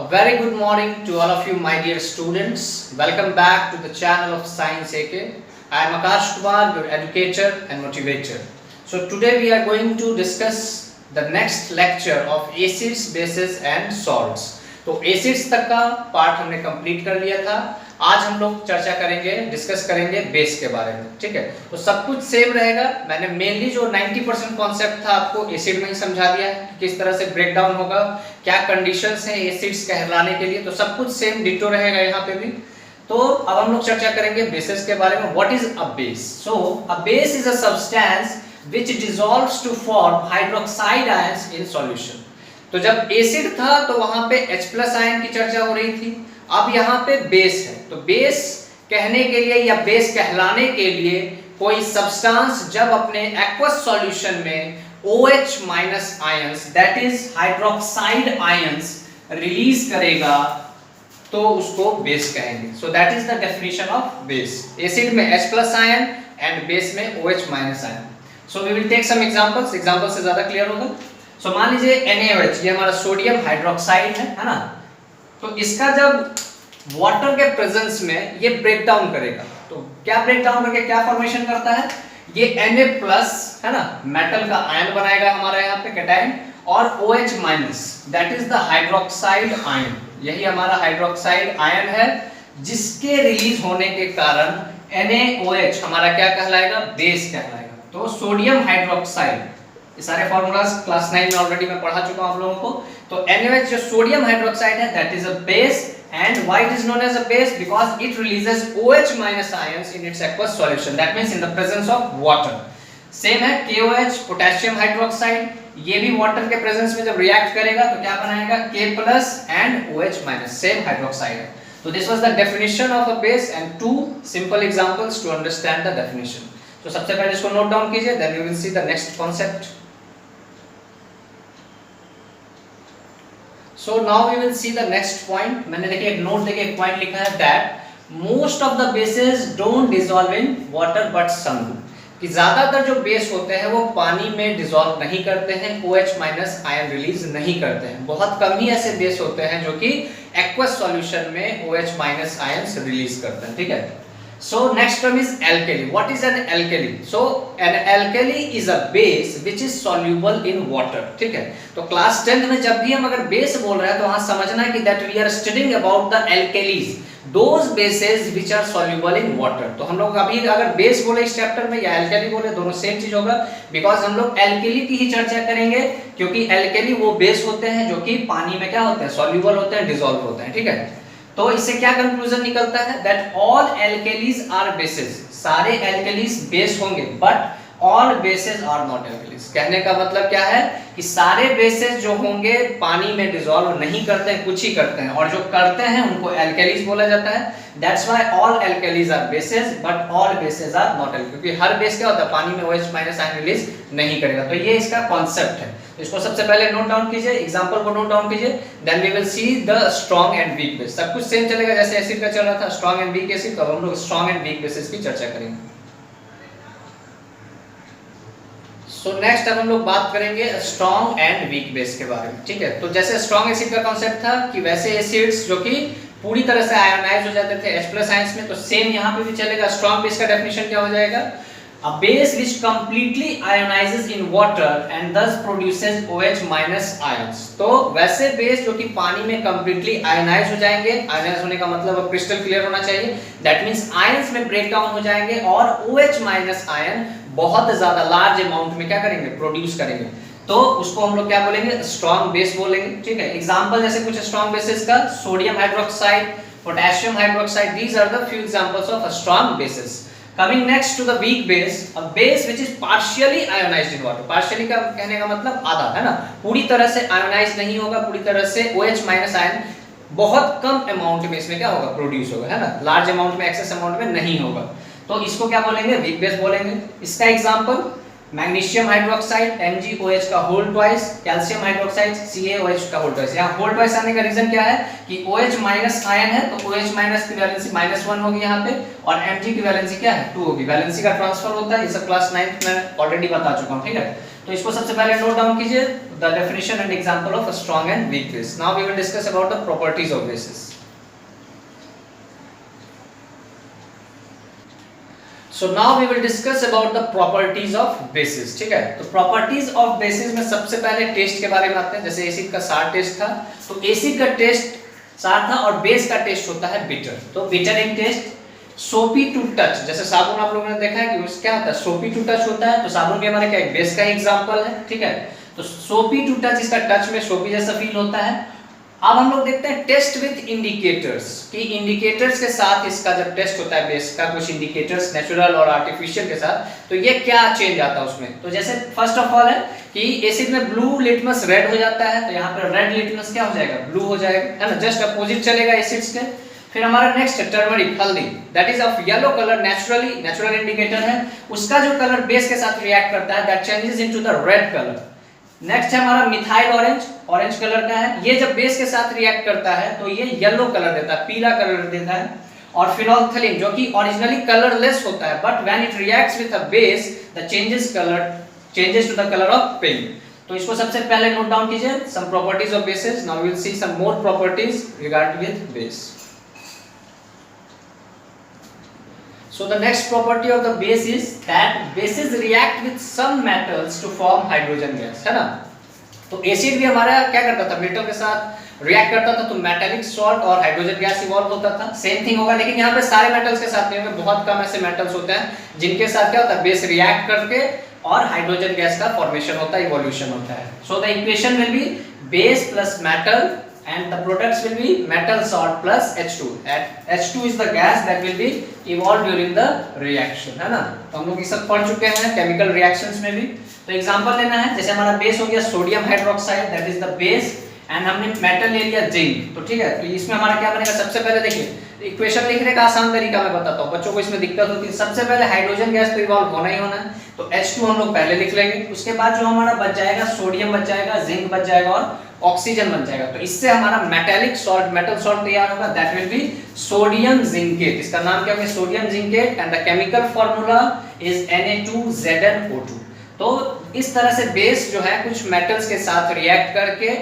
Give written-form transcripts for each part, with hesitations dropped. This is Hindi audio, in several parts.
A very good morning to all of you, my dear students. Welcome back to the channel of Science AK. I am Akash Kumar, your educator and motivator. So today we are going to discuss the next lecture of acids, bases and salts. तो एसिड्स तक का पार्ट हमने कंप्लीट कर लिया था। आज हम लोग चर्चा करेंगे, डिस्कस करेंगे बेस के बारे में। ठीक है, तो सब कुछ सेम रहेगा। मैंने मेनली जो 90% कॉन्सेप्ट था आपको एसिड में ही समझा दिया है, किस तरह से ब्रेक डाउन होगा, क्या कंडीशंस हैं एसिड्स कहलाने के लिए, तो सब कुछ सेम डिटो रहेगा यहाँ पे भी। तो अब हम लोग चर्चा करेंगे बेसिस के बारे में। What is a base? So a base is a substance which dissolves to form hydroxide ions in solution. तो जब एसिड था तो वहां पे H+ आयन की चर्चा हो रही थी। अब यहाँ पे बेस है, तो बेस कहने के लिए या बेस कहलाने के लिए कोई सब्सटेंस जब अपने एक्वस सॉल्यूशन में OH- ions that is hydroxide ions release करेगा तो उसको बेस कहेंगे। So that is the definition of base. Acid में H+ आयन एंड बेस में OH- ion. So we will take some examples, example से ज्यादा क्लियर होगा। सो मान लीजिए NaOH, ये हमारा सोडियम हाइड्रोक्साइड है ना। तो इसका जब वाटर के प्रेजेंस में ये ब्रेक डाउन करेगा, तो क्या ब्रेक डाउन करके क्या फॉर्मेशन करता है, ये Na+ है ना, मेटल का आयन बनाएगा हमारा यहाँ पे कैटायन, और OH- that is the hydroxide ion. यही हमारा हाइड्रोक्साइड आयन है, जिसके रिलीज होने के कारण NaOH हमारा क्या कहलाएगा, बेस कहलाएगा। तो सोडियम हाइड्रोक्साइड, ये सारे फार्मूलाज क्लास 9 में ऑलरेडी मैं पढ़ा चुका हूं आप लोगों को। तो NaOH जो सोडियम हाइड्रोक्साइड है that is a base, and why it is known as a base? Because it releases OH- ions in its aqueous solution, that means in the presence of water. Same है KOH पोटेशियम हाइड्रोक्साइड, ये भी वाटर के प्रेजेंस में जब रिएक्ट करेगा तो क्या बनाएगा, K+ and OH-, same hydroxide है। तो this was the definition of a base and two simple examples to understand the definition. तो सबसे पहले इसको नोट डाउन कीजिए, then you will see the next concept. So now we will see the next point. मैंने देखिए एक नोट देके एक पॉइंट लिखा है that most of the bases don't dissolve in water but some do, कि ज्यादातर जो बेस होते हैं वो पानी में डिसॉल्व नहीं करते हैं, OH- आयन रिलीज नहीं करते हैं। बहुत कम ही ऐसे बेस होते हैं जो कि एक्वस सॉल्यूशन में OH- आयंस रिलीज करते हैं। ठीक है, so next term is alkali. What is an alkali? So an alkali is a base which is soluble in water. ठीक है, तो क्लास 10th में जब भी हम अगर बेस बोल रहे हैं तो वहां समझना है कि that we are studying about the alkalis, those bases which are soluble in water. तो हम लोग अभी अगर बेस बोले इस चैप्टर में या alkali बोले, दोनों सेम चीज होगा, बिकॉज हम लोग alkali की ही चर्चा करेंगे, क्योंकि alkali वो बेस होते हैं जो कि पानी में क्या होते हैं, soluble होते हैं, डिसॉल्व होते हैं। ठीक है, तो इससे क्या कंक्लूजन निकलता है, that all alkalis are bases, सारे एल्केलीज बेस होंगे, but all bases are not alkalis. कहने का मतलब क्या है कि सारे बेसेस जो होंगे पानी में डिसॉल्व नहीं करते हैं, कुछ ही करते हैं, और जो करते हैं उनको एल्केलीज बोला जाता है। That's why all alkalis are bases but all bases are not alkalis, क्योंकि हर बेस क्या होता है, पानी में OH- आयन रिलीज नहीं करेगा। तो ये इसका कॉन्सेप्ट है, इसको सबसे पहले नोट डाउन कीजिए, एग्जांपल को नोट डाउन कीजिए, then we will see the strong and weak base. सब कुछ सेम चलेगा जैसे एसिड का चल रहा था, स्ट्रॉन्ग एंड वीक एसिड, तो हम लोग स्ट्रॉन्ग एंड वीक बेसिस की चर्चा करेंगे। सो नेक्स्ट अब हम लोग बात करेंगे स्ट्रॉन्ग एंड वीक बेस के बारे में। ठीक है, तो जैसे स्ट्रॉन्ग एसिड का कॉन्सेप्ट था कि वैसे एसिड्स जो कि पूरी तरह से आयोनाइज हो जाते थे H+ आयंस में, तो सेम यहाँ पे भी चलेगा। स्ट्रॉन्ग बेस का डेफिनेशन क्या हो जाएगा, a base which completely ionizes in water and thus produces OH- ions। तो वैसे बेस जो कि पानी में completely ionize हो जाएंगे, ionize होने का मतलब अब क्रिस्टल क्लियर होना चाहिए, that means ions में ब्रेक डाउन हो जाएंगे और OH- आयन बहुत ज्यादा लार्ज अमाउंट में क्या करेंगे, प्रोड्यूस करेंगे, तो उसको हम लोग क्या बोलेंगे, स्ट्रॉन्ग बेस बोलेंगे। ठीक है, एग्जांपल जैसे कुछ स्ट्रॉन्ग बेसेस का, sodium hydroxide, potassium hydroxide, these are the few examples of strong bases। Coming next to the weak base, a base which is partially ionized in water। partially का कहने का मतलब आधा, है ना, पूरी तरह से आयोनाइज नहीं होगा, पूरी तरह से OH- आयन बहुत कम अमाउंट में इसमें क्या होगा, प्रोड्यूस होगा, है ना, लार्ज अमाउंट में, एक्सेस अमाउंट में नहीं होगा, तो इसको क्या बोलेंगे, वीक बेस बोलेंगे। इसका एग्जांपल मैग्नीशियम हाइड्रोक्साइड MgOH का whole twice, calcium hydroxide CaOH का होल ट्वाइस। यहाँ होल ट्वाइस आने का रीजन क्या है कि OH- आयन है, तो OH- की वैलेंसी -1 होगी यहाँ पे, और Mg की वैलेंसी क्या है, 2 होगी। वैलेंसी का ट्रांसफर होता है, ये सब क्लास 9th में ऑलरेडी बता चुका हूँ। ठीक है, तो इसको सबसे पहले नोट डाउन कीजिए, the definition and example of a strong and weak base. Now we will discuss about the properties of bases. So now we will discuss about the properties of bases. ठीक है, तो properties of bases में सबसे पहले टेस्ट के बारे में आते हैं. जैसे एसिड का सार टेस्ट था, तो एसिड का टेस्ट सार था और बेस का टेस्ट होता है बिटर. तो बिटर इन टेस्ट, सोपी टू टच. जैसे साबुन आप लोगों ने देखा है कि उसका क्या होता है, सोपी टू टच होता है. तो साबुन भी हमारे क्या एक बेस का एग्जांपल है. ठीक है, तो सोपी टू टच, इसका टच में सोपी जैसा फील होता है. अब हम लोग देखते हैं टेस्ट विद इंडिकेटर्स, कि इंडिकेटर्स के साथ इसका जब टेस्ट होता है बेस का, कुछ इंडिकेटर्स नेचुरल और आर्टिफिशियल के साथ, तो ये क्या चेंज आता है उसमें. तो जैसे फर्स्ट ऑफ ऑल है कि एसिड में ब्लू लिटमस रेड हो जाता है, तो यहाँ पर रेड लिटमस क्या हो जाएगा, ब्लू हो जाएगा, है ना, जस्ट अपोजिट चलेगा एसिड्स के. फिर हमारा नेक्स्ट है टर्मरिक, हल्दी, that is of yellow colour, natural indicator है. उसका जो कलर बेस के साथ रिएक्ट करता है, that changes into the red colour. Next है हमारा मिथाइल ऑरेंज, ऑरेंज कलर का है. ये जब बेस के साथ रिएक्ट करता है तो ये येलो कलर देता है, पीला कलर देता है. और फिनोल्फथलीन जो कि ओरिजिनली कलरलेस होता है, but when it reacts with a base the changes to the colour of pink. तो इसको सबसे पहले नोट डाउन कीजिए, some properties of bases. Now we will see some more properties regarding with base. So the next property of the base is that bases react with some metals to form hydrogen gas, है ना. तो एसिड भी हमारा क्या करता था, मेटल के साथ रिएक्ट करता था, तो मेटालिक सॉल्ट और हाइड्रोजन गैस इवॉल्व होता था. सेम थिंग होगा, लेकिन यहाँ पे सारे मेटल्स के साथ नहीं होंगे, बहुत कम ऐसे मेटल्स होते हैं जिनके साथ क्या होता है, बेस रिएक्ट करके और हाइड्रोजन गैस का फॉर्मेशन होता है, इवोल्यूशन होता है. So the equation will be base plus metal and the products will be metal salt plus H2. H2 is the gas that will be evolved during the reaction, है ना. तो हम लोग ये सब पढ़ चुके हैं केमिकल रिएक्शंस में भी. तो एग्जांपल लेना है, जैसे हमारा बेस हो गया sodium hydroxide, that is the base, and हमने मेटल ले लिया जिंक. तो ठीक है, तो इसमें हमारा क्या बनेगा, सबसे पहले देखिए इक्वेशन लिखने का आसान तरीका मैं बताता हूँ, बच्चों को इसमें दिक्कत होती है. सबसे पहले हाइड्रोजन गैस तो इवॉल्व होना ही होना है, तो H2 हम लोग पहले लिख लेंगे. उसके बाद जो हमारा बच जाएगा, सोडियम बच जाएगा, जिंक बच जाएगा और ऑक्सीजन बन जाएगा. तो इससे हमारा मेटालिक सॉल्ट, मेटल सॉल्ट तैयार होगा, that will be sodium zincate. इसका नाम क्या होगा, sodium zincate, and the chemical formula is Na2ZnO2. तो इस तरह से बेस जो है कुछ मेटल्स के साथ रिएक्ट करके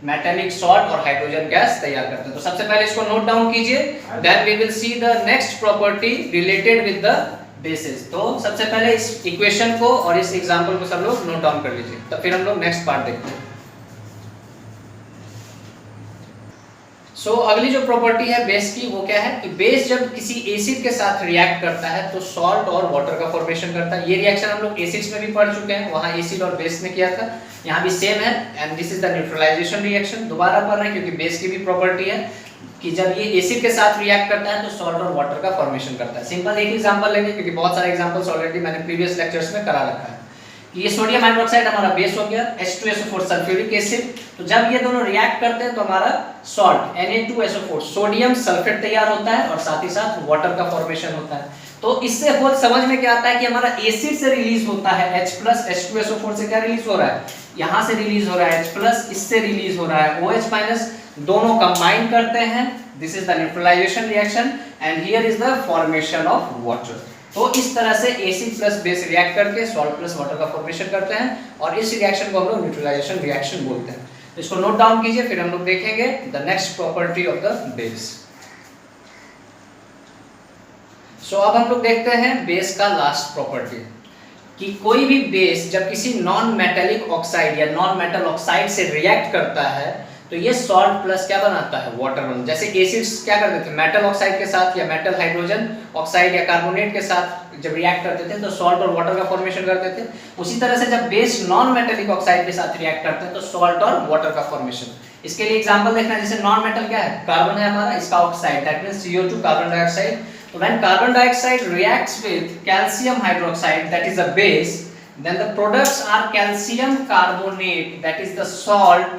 मेटालिक सॉल्ट और हाइड्रोजन गैस तैयार करते हैं. तो सबसे पहले इसको नोट डाउन कीजिए, then we will see the next property related with the bases. तो सबसे पहले इस इक्वेशन को और इस एग्जांपल को सब लोग नोट डाउन कर लीजिए, तो फिर हम लोग नेक्स्ट पार्ट देखते हैं. सो अगली जो प्रॉपर्टी है बेस की, वो क्या है कि बेस जब किसी एसिड के साथ रिएक्ट करता है तो सॉल्ट और वाटर का फॉर्मेशन करता है. ये रिएक्शन हम लोग एसिड्स में भी पढ़ चुके हैं, वहां एसिड और बेस ने किया था, यहाँ भी सेम है. And this is the neutralisation reaction. दोबारा पढ़ रहे हैं क्योंकि बेस की भी प्रॉपर्टी है कि जब ये एसिड के साथ रिएक्ट करता है तो सॉल्ट और वाटर का फॉर्मेशन करता है. सिंपल एक एग्जांपल लेंगे क्योंकि बहुत सारे एग्जांपल्स ऑलरेडी मैंने प्रीवियस लेक्चर्स में करा रखा है. ये सोडियम हाइड्रोक्साइड हमारा बेस हो गया, H2SO4 सल्फ्यूरिक एसिड. तो जब ये दोनों रिएक्ट करते हैं तो हमारा सॉल्ट Na2SO4 सोडियम सल्फेट तैयार होता है और साथ ही साथ वाटर का फॉर्मेशन होता है. तो इससे होल समझ में क्या आता है कि हमारा एसिड से रिलीज होता है H+ H2SO4 से क्या रिलीज हो रहा है, यहाँ से रिलीज हो रहा है H+, इससे रिलीज हो रहा है OH-, दोनों कंबाइन करते हैं. This is the neutralisation reaction and here is the formation of water. तो इस तरह से एसिड प्लस बेस रिएक्ट करके सॉल्ट प्लस वाटर का फॉर्मेशन करते हैं और इस रिएक्शन को हम लोग न्यूट्रलाइजेशन रिएक्शन बोलते हैं. तो इसको नोट डाउन कीजिए, फिर हम लोग देखेंगे the next property of the base. So अब हम लोग देखते हैं बेस का लास्ट प्रॉपर्टी, कि कोई भी बेस जब किसी नॉन मेटेलिक ऑक्साइड या नॉन मेटल ऑक्साइड से रिएक्ट करता है तो ये सॉल्ट प्लस क्या बनाता है, वाटर बन. जैसे एसिड्स क्या करते थे, मेटल ऑक्साइड के साथ या मेटल हाइड्रोजन ऑक्साइड या कार्बोनेट के साथ जब रिएक्ट करते थे तो सॉल्ट और वाटर का फॉर्मेशन करते थे. उसी तरह से जब बेस नॉन मेटेलिक ऑक्साइड के साथ रिएक्ट करते हैं तो सॉल्ट और वाटर का फॉर्मेशन. इसके लिए एग्जांपल देखना है, जैसे नॉन मेटल क्या है, कार्बन है हमारा, इसका oxide, that means CO2 carbon dioxide. तो when carbon dioxide reacts with calcium hydroxide that is a base, then the products are calcium carbonate that is the salt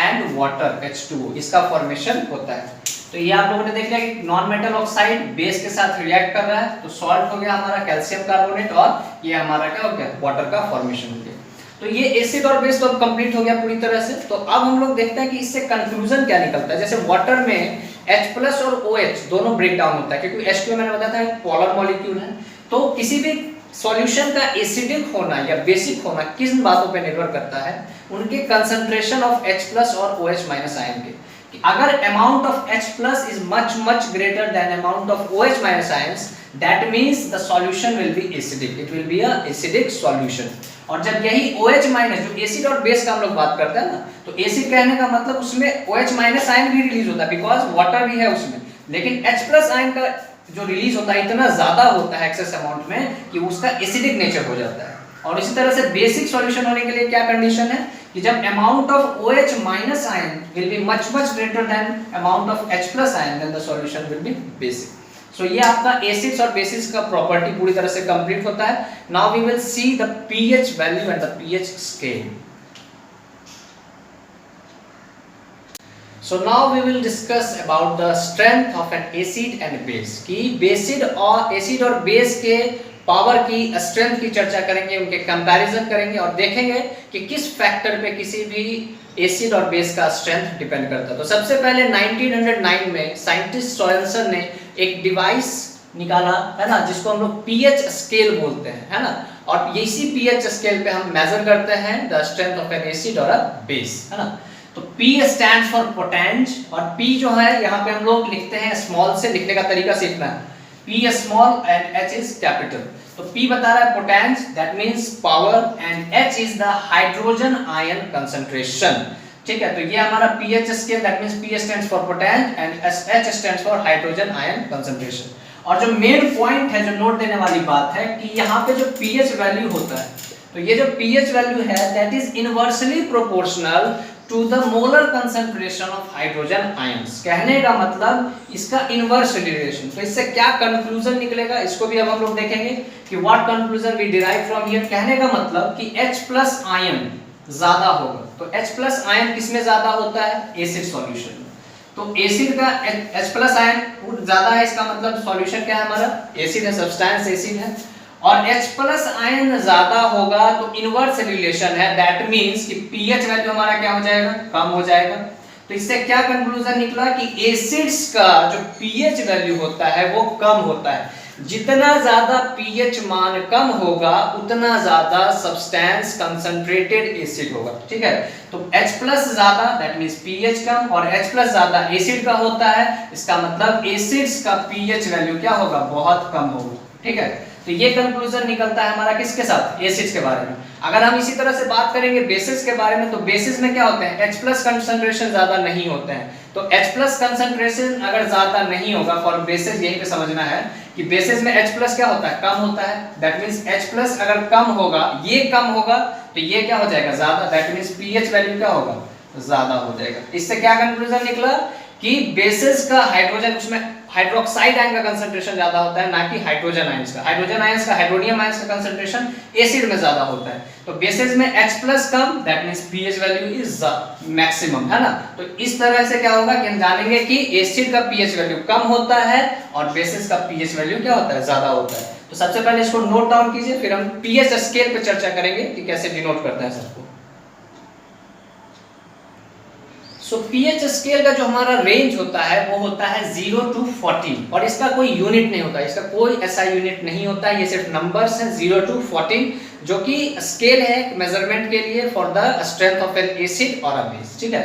and water H2O. इसका फॉर्मेशन होता है. तो ये आप लोगों ने देख लिया कि नॉन मेटल ऑक्साइड बेस के साथ रिएक्ट कर रहा है तो सॉल्ट हो गया हमारा कैल्शियम कार्बोनेट और ये हमारा क्या हो गया, वाटर का फॉर्मेशन हो गया. तो ये एसिड और बेस तो अब कंप्लीट हो गया पूरी तरह से. तो अब हम लोग देखते हैं कि इससे कंक्लूजन क्या निकलता है. जैसे वाटर में H+ और OH दोनों ब्रेक डाउन होता है क्योंकि H2 मैंने बताया था पोलर मॉलिक्यूल है. तो किसी भी सॉल्यूशन का एसिडिक होना या बेसिक होना किन बातों पे निर्भर करता है? उनके कंसंट्रेशन ऑफ H+ और OH- आयन के। कि अगर amount of H+ is much greater than amount of OH- ions, that means the solution will B acidic, it will be a acidic solution. और जब यही OH- जो एसिड और बेस का हम लोग बात करते हैं ना, तो एसिड कहने का मतलब उसमें OH- आयन भी रिलीज होता है बिकॉज वाटर भी है उसमें, लेकिन H+ आयन का जो रिलीज होता है इतना ज्यादा होता है एक्सेस अमाउंट में कि उसका एसिडिक नेचर हो जाता है। और इसी तरह से बेसिक सॉल्यूशन होने के लिए क्या कंडीशन है कि जब amount of OH- ion will be much greater than amount of H+ ion, then the solution will be basic. So ये आपका एसिड्स और बेसिस का प्रॉपर्टी पूरी तरह से कंप्लीट होता है। Now we will see the pH value and the pH scale. So now we will discuss about the strength of an acid and base, कि बेसिड और एसिड और बेस के पावर की स्ट्रेंथ की चर्चा करेंगे, उनके कंपैरिजन करेंगे और देखेंगे कि किस फैक्टर पे किसी भी एसिड और बेस का स्ट्रेंथ डिपेंड करता है। तो सबसे पहले 1909 में साइंटिस्ट सोरेनसन ने एक डिवाइस निकाला है ना, जिसको हम लोग pH स्केल बोलते हैं, है ना। और इसी pH स्केल पे हम मेजर करते हैं the strength of N acid और अ बेस, है ना। तो P स्टैंड्स फॉर पोटेंज, और P जो है यहाँ पे हम लोग लिखते हैं स्मॉल से, लिखने का तरीका सीखना है, P small and H is capital. तो P बता रहा है potenz, that means power, and H is the hydrogen ion concentration. ठीक है, तो ये हमारा pH scale, that means P stands for potenz and H stands for hydrogen ion concentration. और जो मेन पॉइंट है, जो नोट देने वाली बात है कि यहाँ पे जो pH वैल्यू होता है, तो ये जो pH वैल्यू है that is inversely proportional to the molar concentration of hydrogen ions. कहने का मतलब इसका इनवर्स रिलेशन। तो इससे क्या कंक्लूजन निकलेगा, इसको भी अब हम लोग देखेंगे कि what conclusion we derive from here. कहने का मतलब कि H+ आयन ज्यादा होगा। तो H+ आयन किसमें ज्यादा होता है? एसिड सॉल्यूशन में। तो एसिड का H+ आयन ज्यादा है, इसका मतलब सॉल्यूशन क्या है हमारा? एसिड है, सब्सटेंस एसिड है। और H+ आयन ज्यादा होगा तो इनवर्स रिलेशन है, दैट मींस कि pH वैल्यू हमारा क्या हो जाएगा? कम हो जाएगा। तो इससे क्या कंक्लूजन निकला कि एसिड्स का जो pH वैल्यू होता है वो कम होता है। जितना ज्यादा pH मान कम होगा उतना ज्यादा सब्सटेंस कंसंट्रेटेड एसिड होगा। ठीक है, तो H+ ज्यादा दैट मींस pH कम, और H+ ज्यादा एसिड का होता है, इसका मतलब एसिड्स का pH वैल्यू क्या होगा? बहुत कम होगा। ठीक है, तो ये कंक्लूजन निकलता है हमारा किसके साथ? एसिड्स के बारे में। अगर हम इसी तरह से बात करेंगे बेसिस के बारे में, तो बेसिस में क्या होते हैं? H+ कंसंट्रेशन ज्यादा नहीं होते हैं। तो H+ कंसंट्रेशन अगर ज्यादा नहीं होगा फॉर बेसिस, यहीं पे समझना है कि बेसिस में H+ क्या होता है? कम होता है। दैट मींस H+ अगर कम होगा, ये कम होगा, तो ये क्या हो जाएगा? ज्यादा। दैट मींस pH वैल्यू क्या होगा? ज्यादा हो जाएगा। इससे क्या कंक्लूजन निकला कि बेसिस का हाइड्रोजन, उसमें हाइड्रोक्साइड आयन का कंसंट्रेशन ज्यादा होता है, ना कि हाइड्रोजन आयंस का। हाइड्रोजन आयंस का, हाइड्रोनियम आयंस का कंसंट्रेशन एसिड में ज्यादा होता है। तो बेसिस में H+ come, that means pH value is maximum, है ना। तो इस तरह से क्या होगा कि हम जानेंगे कि एसिड का pH वैल्यू कम होता है और बेसिस का pH वैल्यू क्या होता है? ज्यादा होता है। तो सबसे पहले इसको नोट डाउन कीजिए, फिर हम pH स्केल पे चर्चा करेंगे कि कैसे डिनोट करता है सबको। सो pH स्केल का जो हमारा रेंज होता है वो होता है 0 to 14, और इसका कोई यूनिट नहीं होता, इसका कोई ऐसा यूनिट नहीं होता, ये सिर्फ नंबर्स हैं 0 to 14, जो कि स्केल है मेजरमेंट के लिए for the strength of N acid और अ बेस। ठीक है,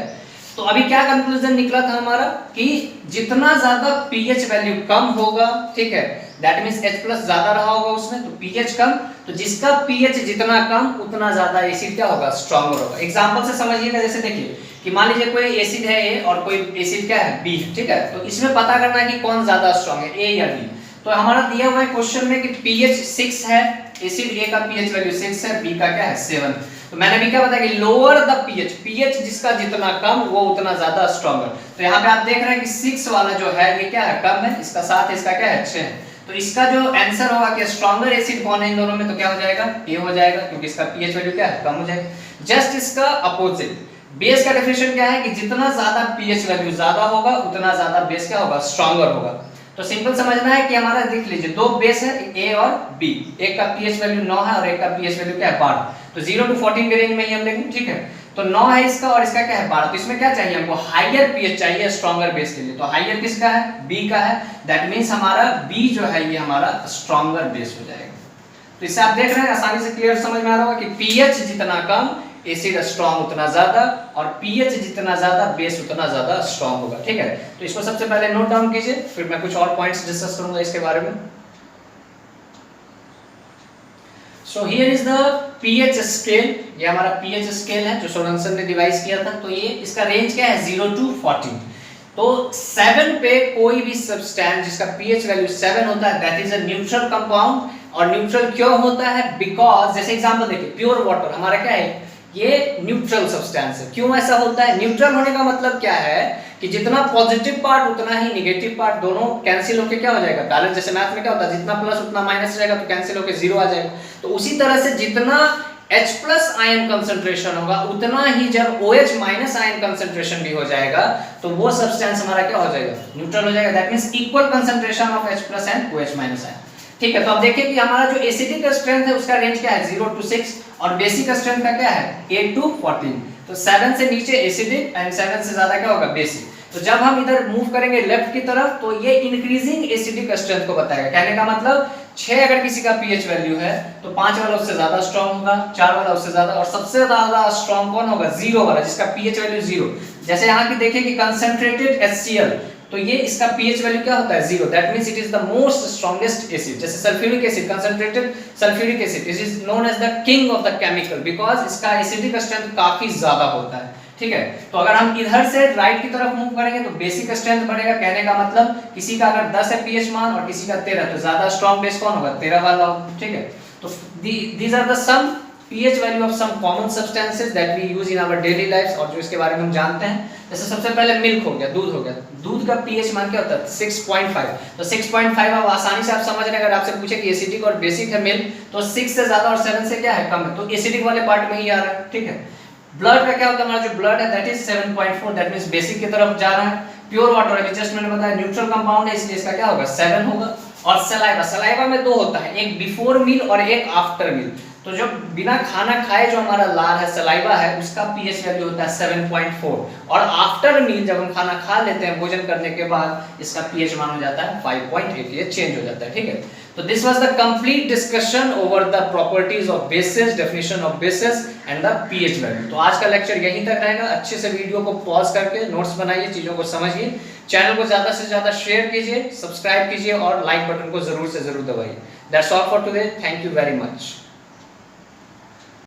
तो अभी क्या कंक्लूजन निकला था हमारा कि जितना ज्यादा pH वैल्यू कम होगा, ठीक है, दैट मींस H+ ज्यादा रहा होगा उसमें, तो pH कम, तो जिसका pH जितना कम उतना ज्यादा एसिड क्या होगा? स्ट्रॉन्गर होगा। एग्जांपल से समझिएगा, जैसे देखिए कि मान लीजिए कोई एसिड है A और कोई एसिड क्या है? B है। ठीक है, तो इसमें पता करना है कि कौन ज्यादा स्ट्रॉन्ग है, A या B। तो हमारा दिया हुआ है क्वेश्चन में कि pH 6 है, एसिड A का pH वैल्यू 6 है, B का क्या है? 7। तो मैंने भी क्या बताया कि लोअर द pH जिसका जितना कम वो उतना ज्यादा स्ट्रॉन्गर। तो यहाँ पे आप देख रहे हैं कि 6 वाला जो है ये क्या है? कम है, इसका 7 है, इसका क्या है? 6 है। तो इसका जो आंसर होगा कि स्ट्रॉन्गर एसिड कौन है इन दोनों में, तो क्या हो जाएगा? A हो जाएगा, क्योंकि इसका pH वैल्यू क्या है? कम हो जाएगा। जस्ट इसका अपोजिट बेस का डेफिनेशन क्या है कि जितना ज्यादा pH वैल्यू ज्यादा होगा उतना ज्यादा बेस क्या होगा? स्ट्रॉन्गर होगा। तो सिंपल समझना है कि हमारा देख लीजिए दो बेस है, A और B, एक का pH वैल्यू 9 है और एक का pH वैल्यू क्या है? 12। तो 0 to 14 के रेंज में ही हम लेंगे। ठीक है, तो 9 है इसका और इसका क्या है? 12। तो इसमें क्या चाहिए हमको? हायर pH चाहिए स्ट्रॉन्गर बेस के लिए। तो हायर किसका है? B का है, दैट मींस हमारा B जो है ये हमारा स्ट्रॉन्गर बेस हो जाएगा। तो इससे आप देख रहे हैं आसानी से क्लियर समझ में आ रहा होगा कि पीएच जितना कम एसिड स्ट्रॉन्ग उतना ज्यादा, और पीएच जितना ज्यादा बेस उतना ज्यादा स्ट्रॉन्ग होगा। ठीक है, तो इसको सबसे पहले नोट डाउन कीजिए, फिर मैं कुछ और पॉइंट्स डिस्कस करूंगा इसके बारे में। So here is the pH scale, ये हमारा पीएच स्केल है जो सोरेनसन ने डिवाइस किया था। तो ये इसका रेंज क्या है 0 to 14। तो 7 पे कोई भी सब्सटेंस जिसका पीएच वैल्यू 7 होता है that is a neutral compound. और न्यूट्रल क्यों होता है? बिकॉज जैसे एग्जांपल देखिए, प्योर वाटर हमारा क्या है, ये न्यूट्रल सब्सटेंस है। क्यों ऐसा होता है? न्यूट्रल होने का मतलब क्या है कि जितना पॉजिटिव पार्ट उतना ही नेगेटिव पार्ट दोनों कैंसिल होके क्या हो जाएगा, बैलेंस। जैसे मैथ में क्या होता है, जितना प्लस उतना माइनस रहेगा तो कैंसिल होके 0 आ जाएगा। तो उसी तरह से जितना H प्लस आयन कंसंट्रेशन होगा उतना ही जब OH माइनस आयन कंसंट्रेशन भी हो जाएगा तो वो सब्सटेंस हमारा क्या हो जाएगा, न्यूट्रल हो जाएगा। That means equal concentration of H plus and OH minus ion. ठीक है, तो अब देखिए कि हमारा जो एसिडिक स्ट्रेंथ है उसका रेंज क्या है 0 to 6, और बेसिक स्ट्रेंथ का क्या है 8 to 14। तो 7 से नीचे एसिडिक एंड 7 से ज्यादा क्या होगा, बेसिक। तो जब हम इधर मूव करेंगे लेफ्ट की तरफ तो ये इंक्रीजिंग एसिडिक स्ट्रेंथ को बताएगा। कहने का मतलब 6 अगर किसी का पीएच वैल्यू है तो 5 वाला उससे ज्यादा स्ट्रांग होगा, 4 वाला उससे ज्यादा, और सबसे ज्यादा स्ट्रांग कौन होगा, 0 वाला जिसका पीएच वैल्यू 0। जैसे यहाँ की देखिए कि कंसंट्रेटेड HCl, तो ये इसका pH वैल्यू क्या होता है 0। That means it is the most strongest acid. जैसे sulphuric acid, concentrated sulphuric acid, it is known as the king of the chemical because इसका एसिडिक स्ट्रेंथ काफी ज्यादा होता है। ठीक है, तो अगर हम इधर से राइट की तरफ मूव करेंगे तो बेसिक स्ट्रेंथ बढ़ेगा। कहने का मतलब किसी का अगर 10 है pH मान और किसी का 13, तो ज्यादा स्ट्रॉन्ग बेस कौन होगा, 13 वाला। ठीक है, तो these are the some pH value of some common substances that we use in our daily life, और जो इसके बारे में हम जानते हैं। जैसे सबसे पहले मिल्क हो गया, दूध हो गया, दूध का pH मान क्या होता है 6.5। तो 6.5 अब आसानी से आप समझ रहे हैं, अगर आपसे पूछे कि एसिडिक और बेसिक है मिल्क तो 6 से ज्यादा और 7 से क्या है कम है, तो एसिडिक वाले पार्ट में ही आ रहा है। ठीक है, ब्लड का क्या होता है, हमारा जो ब्लड है that is 7.4, that means basic की तरफ जा रहा है। प्योर वाटर है, जस्ट मैंने बताया न्यूट्रल कंपाउंड है इसलिए इसका क्या होगा 7 होगा। और सलाइवा, सलाइवा में 2 होता है, एक बिफोर मील और एक आफ्टर मील। तो जो बिना खाना खाए जो हमारा लार है, सलाइवा है, उसका pH वैल्यू होता है 7.4, और आफ्टर मील जब हम खाना खा लेते हैं भोजन करने के बाद इसका pH मान हो जाता है 5.8, ये चेंज हो जाता है। ठीक है, तो this was the complete discussion over the properties of basis, definition of basis and the pH value. तो आज का लेक्चर यहीं तक रहेगा। अच्छे से वीडियो को पॉज करके नोट्स बनाइए, चीजों को समझिए, चैनल को ज्यादा से ज्यादा शेयर कीजिए, सब्सक्राइब कीजिए और लाइक बटन को जरूर से जरूर दबाइए। That's all for today, thank you very much.